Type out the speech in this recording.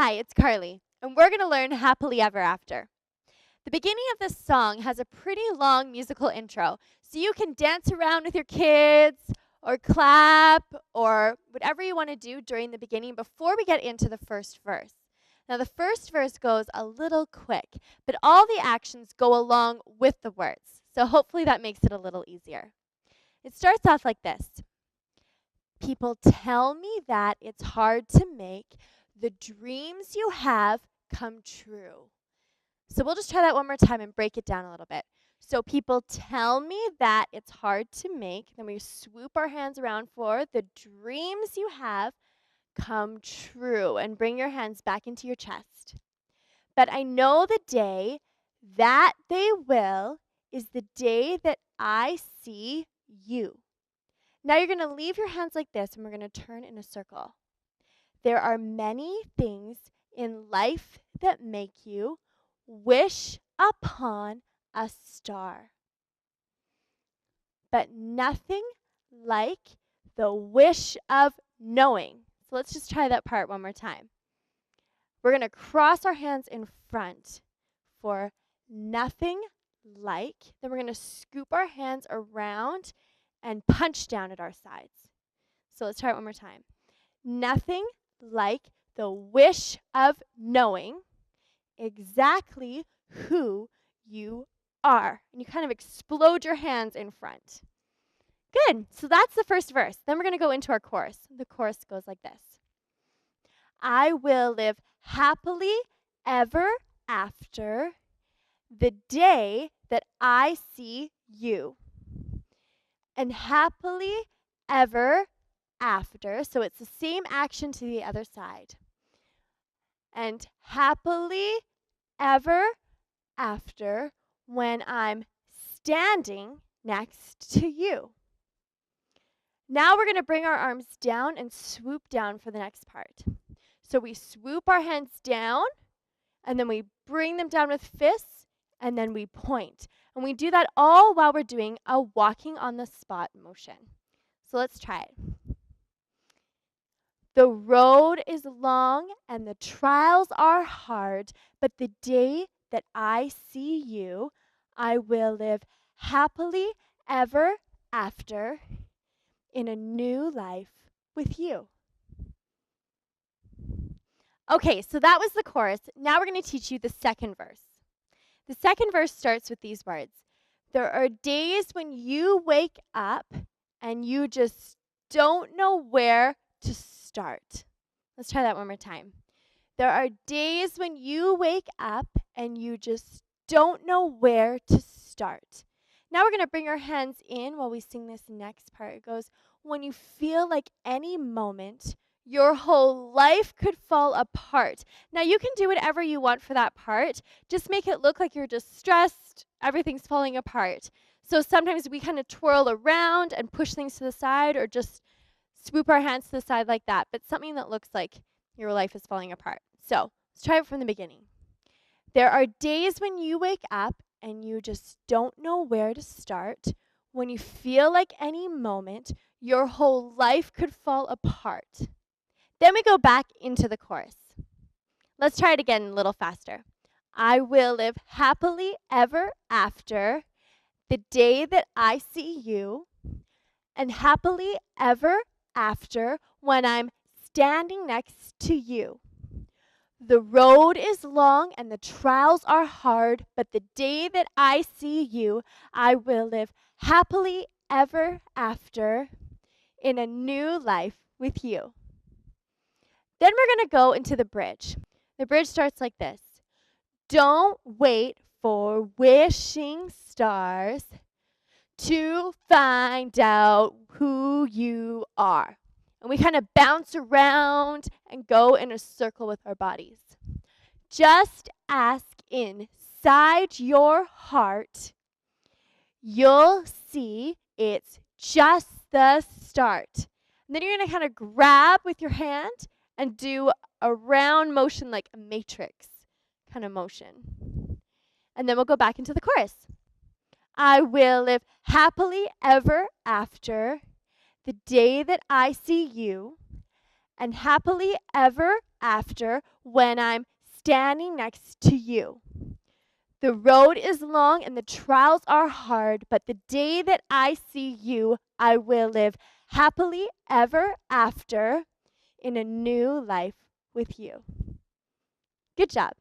Hi, it's Carly, and we're going to learn Happily Ever After. The beginning of this song has a pretty long musical intro, so you can dance around with your kids, or clap, or whatever you want to do during the beginning before we get into the first verse. Now, the first verse goes a little quick, but all the actions go along with the words, so hopefully that makes it a little easier. It starts off like this. People tell me that it's hard to make the dreams you have come true. So we'll just try that one more time and break it down a little bit. So people tell me that it's hard to make. Then we swoop our hands around for the dreams you have come true. And bring your hands back into your chest. But I know the day that they will is the day that I see you. Now you're going to leave your hands like this and we're going to turn in a circle. There are many things in life that make you wish upon a star, but nothing like the wish of knowing. So let's just try that part one more time. We're going to cross our hands in front for nothing like. Then we're going to scoop our hands around and punch down at our sides. So let's try it one more time. Nothing like the wish of knowing exactly who you are. And you kind of explode your hands in front. Good. So that's the first verse. Then we're going to go into our chorus. The chorus goes like this. I will live happily ever after the day that I see you. And happily ever after, so it's the same action to the other side. And happily ever after when I'm standing next to you. Now we're going to bring our arms down and swoop down for the next part. So we swoop our hands down, and then we bring them down with fists, and then we point. And we do that all while we're doing a walking on the spot motion. So let's try it. The road is long and the trials are hard, but the day that I see you, I will live happily ever after in a new life with you. Okay, so that was the chorus. Now we're going to teach you the second verse. The second verse starts with these words. There are days when you wake up and you just don't know where to start. Let's try that one more time. There are days when you wake up and you just don't know where to start. Now we're going to bring our hands in while we sing this next part. It goes, when you feel like any moment your whole life could fall apart. Now you can do whatever you want for that part. Just make it look like you're just stressed, everything's falling apart. So sometimes we kind of twirl around and push things to the side or just swoop our hands to the side like that, but something that looks like your life is falling apart. So let's try it from the beginning. There are days when you wake up and you just don't know where to start. When you feel like any moment your whole life could fall apart. Then we go back into the chorus. Let's try it again a little faster. I will live happily ever after the day that I see you, and happily ever after when I'm standing next to you. The road is long and the trials are hard, but the day that I see you, I will live happily ever after in a new life with you. Then we're going to go into the bridge. The bridge starts like this. Don't wait for wishing stars to find out who you are. And we kind of bounce around and go in a circle with our bodies. Just ask inside your heart. You'll see it's just the start. And then you're going to kind of grab with your hand and do a round motion like a matrix kind of motion. And then we'll go back into the chorus. I will live happily ever after the day that I see you, and happily ever after when I'm standing next to you. The road is long and the trials are hard, but the day that I see you, I will live happily ever after in a new life with you. Good job.